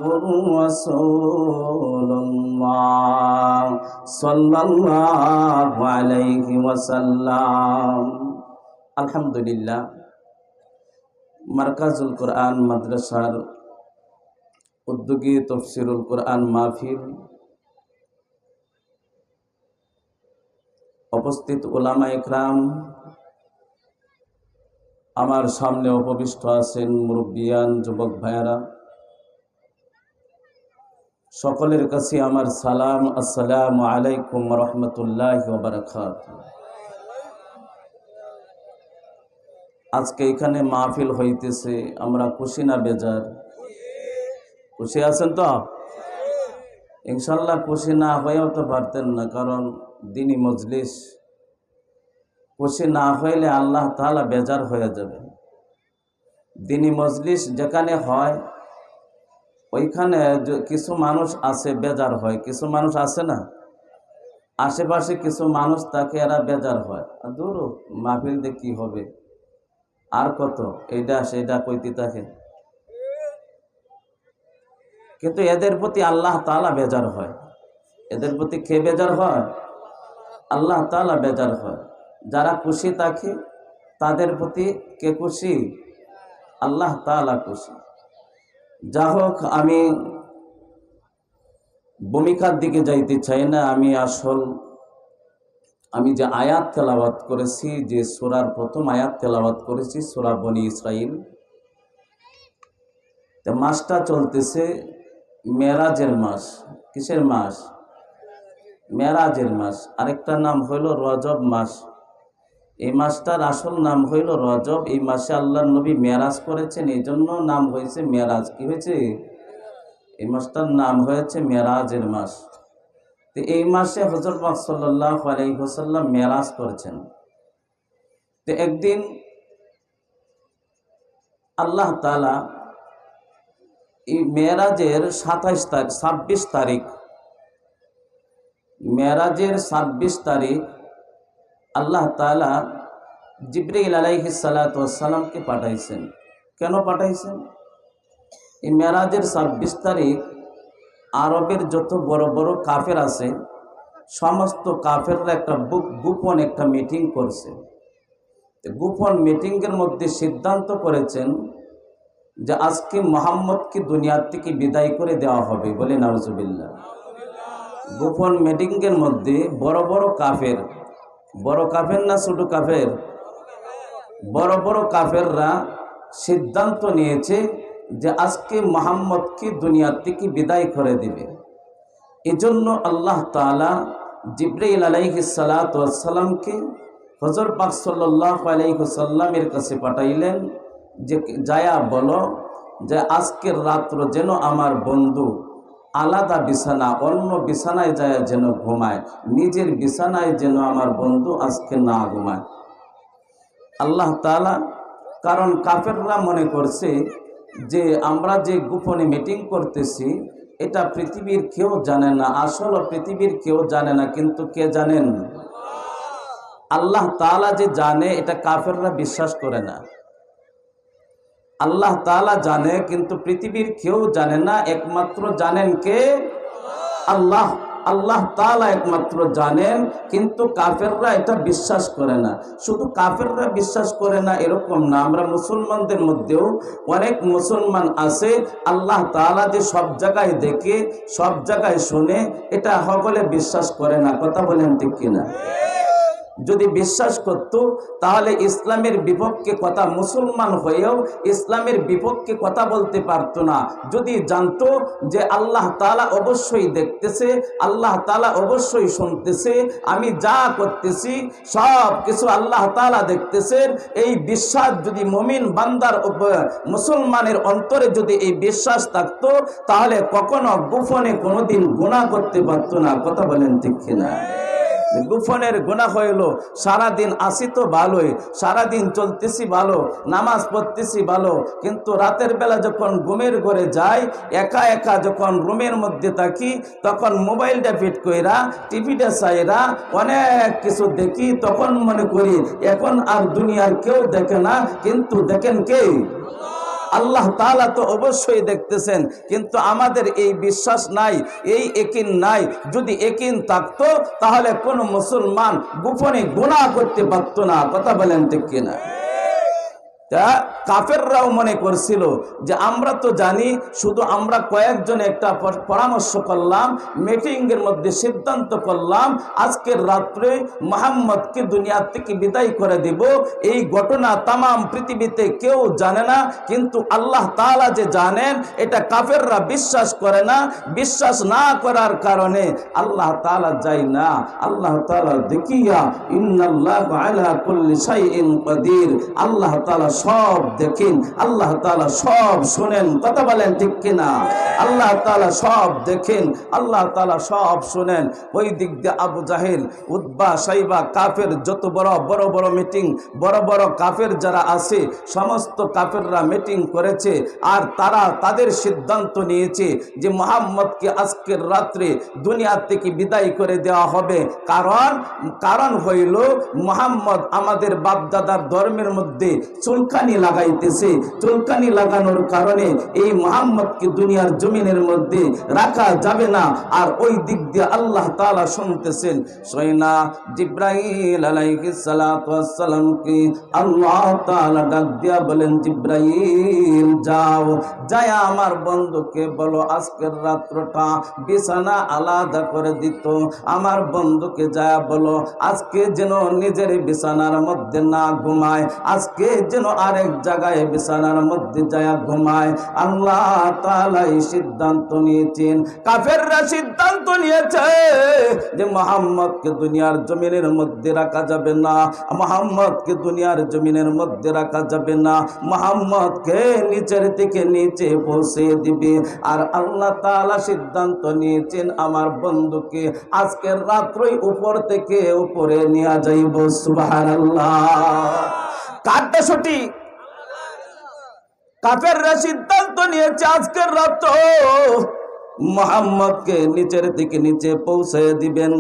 মুহাম্মাদুর রাসূলুল্লাহ সাল্লাল্লাহু আলাইহি ওয়াসাল্লাম। আলহামদুলিল্লাহ, মারকাজুল কোরআন মাদ্রাসার উদ্যোগী তাফসীরুল কোরআন মাহফিল, উপস্থিত উলামা ইকরাম, আমার সামনে উপবিষ্ট আছেন মুরব্বিয়ান যুবক ভাইয়েরা, সকলের কাছে আমার সালাম। আসসালামু আলাইকুম ওয়া রাহমাতুল্লাহি ওয়া বারাকাতুহু। আজকে এখানে মাহফিল হইতেছে, আমরা খুশি না বেজার? খুশি আছেন তো? ইনশাল্লাহ খুশি না হয়েও তো পারতেন না, কারণ দিনী মজলিস। খুশি না হইলে আল্লাহ তাআলা বেজার হয়ে যাবে। দিনী মজলিস যেখানে হয় ওইখানে কিছু মানুষ আছে বেজার হয়, কিছু মানুষ আছে না, আশেপাশে কিছু মানুষ তাকে এরা বেজার হয়, দূর মাহফিল দিয়ে কি হবে, আর কত এইটা সেইটা কইতে থাকে। কিন্তু এদের প্রতি আল্লাহ তাআলা বেজার হয়। এদের প্রতি কে বেজার হয়? আল্লাহ তাআলা বেজার হয়। যারা খুশি থাকে তাদের প্রতি কে খুশি? আল্লাহ তাআলা খুশি। যা হোক, আমি ভূমিকার দিকে যাইতে চাই না। আমি যে আয়াত তেলাওয়াত করেছি, যে সূরার প্রথম আয়াত তেলাওয়াত করেছি, সূরা বনী ইসরাইল, মাসটা চলতেছে মেরাজের মাস। কিসের মাস? মেরাজের মাস। আরেকটা নাম হইল রজব মাস। এই মাসটার আসল নাম হইল রজব। এই মাসে আল্লাহর নবী মেরাজ করেছেন, এই জন্য নাম হয়েছে মেরাজ। কি হয়েছে? এই মাসটার নাম হয়েছে মেরাজের মাস। তো এই মাসে হযরত পাক সাল্লাল্লাহু আলাইহি ওয়াসাল্লাম মেরাজ করেছেন। তো একদিন আল্লাহ তাআলা এই মেরাজের 26 তারিখ, মেরাজের 26 তারিখ আল্লাহ তাআলা জিবরাইল আলাইহিস সালাতু ওয়াস সালামকে পাঠাইছেন। কেন পাঠাইছেন? এই মেরাজের 26 তারিখ আরবের যত বড় বড় কাফের আছে, সমস্ত কাফেররা একটা গোপন একটা মিটিং করছে। গোপন মিটিংয়ের মধ্যে সিদ্ধান্ত করেছেন যে আজকে মুহাম্মদকে দুনিয়ার থেকে বিদায় করে দেওয়া হবে। বলে নাউজুবিল্লাহ। গোপন মিটিংয়ের মধ্যে বড় বড় কাফের, বড় কাফের না ছোট কাফের, বড় বড় কাফেররা সিদ্ধান্ত নিয়েছে যে আজকে মুহাম্মদকে দুনিয়ার থেকে বিদায় করে দিবে। এজন্য আল্লাহ তাআলা জিবরাইল আলাইহিস সালাতু ওয়াস সালামকে হযরত পাক সাল্লাল্লাহু আলাইহি ওয়াসাল্লামের কাছে পাঠাইলেন যে যায়া বলো যে আজকের রাত্র যেন আমার বন্ধু আলাদা বিছানা, অন্য বিছানায় যায় যেন ঘুমায়, নিজের বিছানায় যেন আমার বন্ধু আজকে না ঘুমায়। আল্লাহ তাআলা, কারণ কাফেররা মনে করছে যে আমরা যে গোপনে মিটিং করতেছি এটা পৃথিবীর কেউ জানে না, আসলে পৃথিবীর কেউ জানে না, কিন্তু কে জানেন? আল্লাহ তাআলা যে জানে, এটা কাফেররা বিশ্বাস করে না। আল্লাহ তাআলা জানে, কিন্তু পৃথিবীর কেউ জানে না। একমাত্র জানেন কে? আল্লাহ। আল্লাহ তাআলা একমাত্র জানেন, কিন্তু কাফেররা এটা বিশ্বাস করে না। শুধু কাফেররা বিশ্বাস করে না এরকম না, আমরা মুসলমানদের মধ্যেও অনেক মুসলমান আছে আল্লাহ তাআলা যে সব জায়গায় দেখে, সব জায়গায় শুনে, এটা সকলে বিশ্বাস করে না। কথা বলেন ঠিক কিনা? যদি বিশ্বাস করত তাহলে ইসলামের বিপক্ষে কথা, মুসলমান হয়েও ইসলামের বিপক্ষে কথা বলতে পারতো না। যদি জানতো যে আল্লাহ তাআলা অবশ্যই দেখতেছে, আল্লাহ তাআলা অবশ্যই শুনতেছে, আমি যা করতেছি সব কিছু আল্লাহ তাআলা দেখতেছেন, এই বিশ্বাস যদি মুমিন বান্দার মুসলমানের অন্তরে যদি এই বিশ্বাস থাকতো, তাহলে কখনো গোপনে কোনোদিন গুনাহ করতে পারতো না। কথা বলেন ঠিক কিনা? গোপনের গুনাহ হইল সারাদিন আসি তো ভালোই, সারাদিন চলতেছি ভালো, নামাজ পড়তেছি ভালো, কিন্তু রাতের বেলা যখন ঘুমের ঘরে যাই, একা একা যখন রুমের মধ্যে থাকি, তখন মোবাইলটা ফিট কইরা, টিভিটা চাইরা অনেক কিছু দেখি, তখন মনে করি এখন আর দুনিয়ার কেউ দেখে না, কিন্তু দেখেন কে? আল্লাহ তাআলা তো অবশ্যই দেখতেছেন, কিন্তু আমাদের এই বিশ্বাস নাই, এই একিন নাই। যদি একিন থাকতো তাহলে কোনো মুসলমান গোপনে গুনাহ করতে পারতো না। কথা বলেন ঠিক কিনা? কাফেররাও মনে করছিল যে আমরা তো জানি, শুধু আমরা কয়েকজন একটা পরামর্শ করলাম, মিটিং এর মধ্যে সিদ্ধান্ত করলাম আজকের রাত্রে মুহাম্মদকে দুনিয়া থেকে বিদায় করে দেব। এই ঘটনা তামাম পৃথিবীতে কেউ জানে না, কিন্তু আল্লাহ তাআলা যে জানেন এটা কাফেররা বিশ্বাস করে না। বিশ্বাস না করার কারণে আল্লাহ তাআলা যায় না। আল্লাহ তাআলা দেখিয়া ইন্নাল্লাহু আলা কুল্লি শাইইন কাদির, আল্লাহ তাআলা সব দেখেন, আল্লাহ তাআলা সব শুনেন। কথা বলেন ঠিক কিনা? আল্লাহ তাআলা সব দেখেন, আল্লাহ তাআলা সব শুনেন। ওই দিক দিয়ে আবু জাহেল, উতবা, সাইবা, কাফের যত বড় বড় বড় মিটিং, বড় বড় কাফের যারা আছে সমস্ত কাফেররা মিটিং করেছে, আর তারা তাদের সিদ্ধান্ত নিয়েছে যে মুহাম্মদকে আজকের রাত্রে দুনিয়া থেকে বিদায় করে দেওয়া হবে। কারণ হইল মুহাম্মদ আমাদের বাপদাদার ধর্মের মধ্যে চুলকানি লাগাইতেছে। চুলকানি লাগানোর কারণে এই মুহাম্মদকে দুনিয়ার জমিনের মধ্যে রাখা যাবে না। আর ওই দিক দিয়ে আল্লাহ তাআলা শুনতেছেন। সৈনা জিব্রাইল আলাইহিস সালাতু ওয়াস সালামকে আল্লাহ তাআলা ডাক দিয়া বলেন, জিব্রাইল যাও, যায়া আমার বন্ধুকে বলো আজকের রাত্রটা বিছানা আলাদা করে দিত। আমার বন্ধুকে যায়া বলো আজকে যেন নিজের বিছানার মধ্যে না ঘুমায়, আজকে যেন আরেক জায়গায় বিছানার মধ্যে যায়া ঘুমায়। আল্লাহ তাআলা এই সিদ্ধান্ত নিয়েছেন, কাফেররা সিদ্ধান্ত নিয়েছে যে মুহাম্মদকে দুনিয়ার জমিনের মধ্যে রাখা যাবে না, মুহাম্মদকে দুনিয়ার জমিনের মধ্যে রাখা যাবে না, মুহাম্মদকে নিচের থেকে নিচে পৌঁছে দিবে। আর আল্লাহ তাআলা সিদ্ধান্ত নিয়েছেন আমার বন্ধুকে আজকের রাত্রই উপর থেকে উপরে নিয়ে যাইব। সুবহানাল্লাহ। কারটা সঠিক? কাফেররা সিদ্ধান্ত নিয়েছে আজকের রাত মুহাম্মদকে নিচের থেকে নিচে পৌঁছে দিবেন,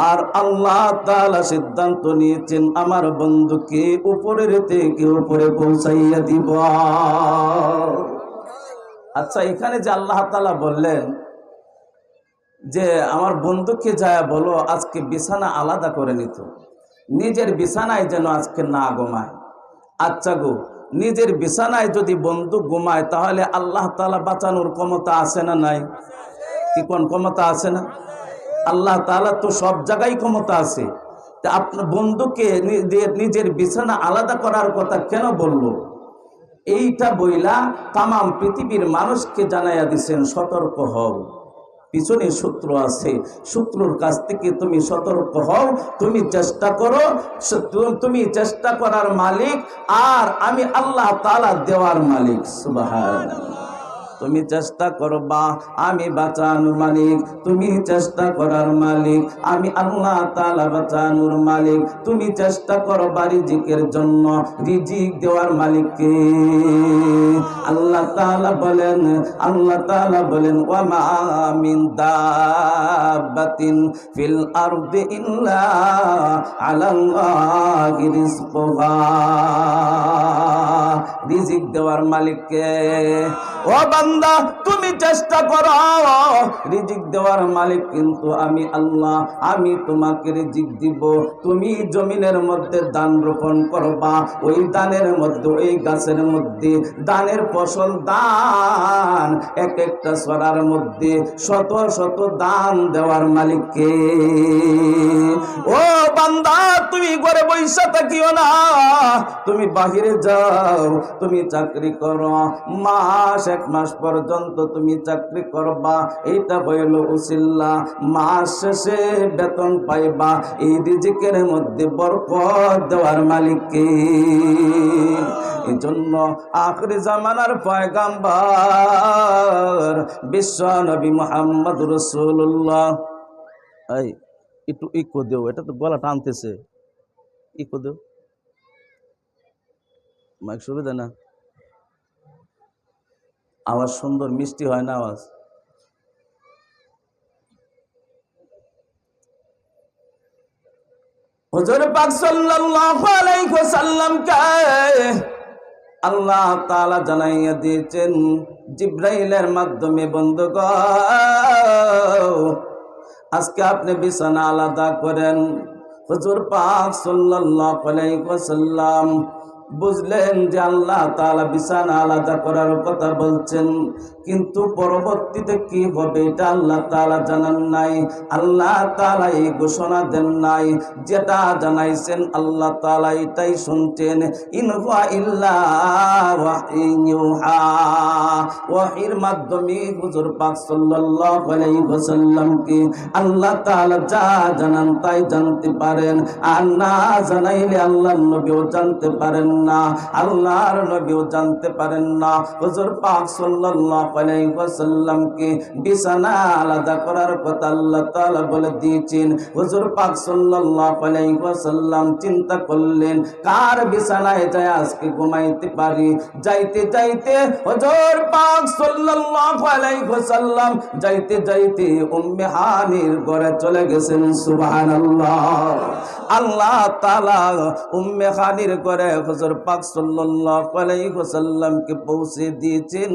আর আল্লাহ তাআলা সিদ্ধান্ত নিয়েছেন আমার বন্ধুকে উপরের থেকে উপরে পৌঁছাইয়া দিব। আচ্ছা, এখানে যে আল্লাহ তাআলা বললেন যে আমার বন্ধুকে যায় বলো আজকে বিছানা আলাদা করে নিত, নিজের বিছানায় যেন আজকে না ঘুমায়। আচ্ছা গো, নিজের বিছানায় যদি বন্ধু ঘুমায় তাহলে আল্লাহ তাআলা বাঁচানোর ক্ষমতা আছে না নাই? কি কোন ক্ষমতা আছে না? আল্লাহ তাআলা তো সব জায়গায় ক্ষমতা আছে। তা আপনার বন্ধুকে নিজের বিছানা আলাদা করার কথা কেন বলল? এইটা বইলা তামাম পৃথিবীর মানুষকে জানাইয়া দিছেন সতর্ক হও, পিছনে শত্রু আছে, শত্রুর কাছ থেকে তুমি সতর্ক হও। তুমি চেষ্টা করো, তুমি চেষ্টা করার মালিক, আর আমি আল্লাহ তাআলা দেওয়ার মালিক। সুবহানাল্লাহ। তুমি চেষ্টা করবা, আমি বাঁচানোর মালিক। তুমি চেষ্টা করার মালিক, আমি আল্লাহ তাআলা বাঁচানোর মালিক। তুমি চেষ্টা করবা রিজিকের জন্য, রিজিক দেওয়ার মালিককে আল্লাহ তাআলা বলেন। আল্লাহ তাআলা বলেন ওয়া মা মিন দাব্বাতিন ফিল আরদি ইল্লা আলাল্লাহি রিজকুহা। রিজিক দেওয়ার মালিককে। ও বান্দা, তুমি চেষ্টা করো, রিজিক দেওয়ার মালিক কিন্তু আমি আল্লাহ। আমি তোমাকে রিজিক দিব। তুমি জমিনের মধ্যে দান রোপণ করবা, ওই দানের মধ্যে, ওই গাছের মধ্যে দানের ফসল, দান এক একটা সরার মধ্যে শত শত দান দেওয়ার মালিককে। ও বান্দা, তুমি ঘরে বসে থাকিও না, তুমি বাহিরে যাও, তুমি চাকরি করো, মাস এক মাস পর্যন্ত তুমি চাকরি করবা। এইটা হইল উসিল্লা, মাস শেষে বেতন পাইবা। এই রিজিকের মধ্যে বরকত দেওয়ার মালিককে। এই জন্য আখির জামানার পয়গাম্বর বিশ্ব নবী মুহাম্মদ রাসূলুল্লাহ, এই একটু ইকো দেও, এটা তো গলা টানতেছে, ইকো দেও, মাইক সুবিধা না, আওয়াজ সুন্দর মিষ্টি হয় না আওয়াজ। হুজুর পাক সাল্লাল্লাহু আলাইহি ওয়াসাল্লাম কে আল্লাহ তাআলা জানাইয়া দিয়েছেন জিব্রাইলের মাধ্যমে, বন্ধুগণ আজকে আপনি বিছানা আলাদা করেন। হুজুর পাক সাল্লাল্লাহু আলাইহি ওয়াসাল্লাম বুঝলেন যে আল্লাহ তাআলা বিছানা আলাদা করার কথা বলছেন, কিন্তু পরবর্তীতে কি হবে এটা আল্লাহ তাআলা জানান নাই। আল্লাহ তাআলা এই ঘোষণা দেন নাই, যেটা জানাইছেন আল্লাহ তাআলা এটাই শুনতেন। ইন হুয়া ইল্লা ওয়াহয়ুহা, ওয়াহির মাধ্যমে হুজুর পাক সাল্লাল্লাহু আলাইহি ওয়াসাল্লামকে আল্লাহ তাআলা যা জানান তাই জানতে পারেন, আর না জানাইলে আল্লাহর নবীও জানতে পারেন না, আল্লাহর নবীও জানতে পারেন না। হুজুর পাক সাল্লাল্লাহু আলাইহি ওয়াসাল্লামকে বিছানা আলাদা করার কথা আল্লাহ তাআলা বলে দিয়েছেন। হুজুর পাক সাল্লাল্লাহু আলাইহি ওয়াসাল্লাম চিন্তা করলেন কার বিছানায় যায় আজকে ঘুমাইতে পারি। যাইতে যাইতে হুজুর পাক সাল্লাল্লাহু আলাইহি ওয়াসাল্লাম যাইতে যাইতে উম্মে হানির ঘরে চলে গেছেন। সুবহানাল্লাহ। আল্লাহ তাআলা উম্মে হানির ঘরে হুজুর পাক সাল্লাল্লাহু আলাইহি ওয়াসাল্লামকে পৌঁছে দিয়েছেন।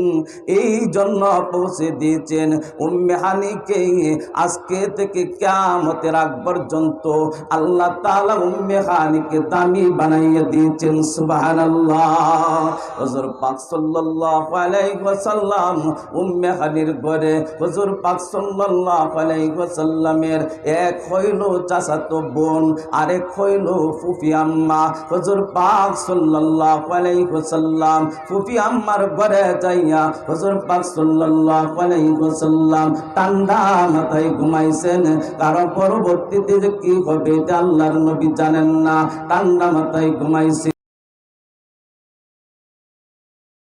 এই জন্য পৌঁছে দিয়েছেন উম্মে হানিকে আজকে থেকে কিয়ামতের আগ পর্যন্ত আল্লাহ তাআলা উম্মে হানিকে দামি বানাইয়া দিয়েছেন। সুবহানাল্লাহ। হুজুর পাক সাল্লাল্লাহু আলাইহি ওয়াসাল্লাম উম্মে হানির ঘরে হুজুর পাক সাল্লাল্লাহু আলাইহি ওয়াসাল্লামের এক হইল চাচাতো বোন, আরেক হইল ফুফি আম্মা। হুজুর পাক সাল্লাল্লাহু আলাইহি ওয়াসাল্লাম ফুফি আম্মার ঘরে যাইয়া হুজুর পাক সাল্লাল্লাহু আলাইহি ওয়াসাল্লাম ঠান্ডা মাথায় ঘুমাইছেন, কারণ পরবর্তীতে যে কি হবে এটা আল্লাহর নবী জানেন না। ঠান্ডা মাথায় ঘুমাইছে।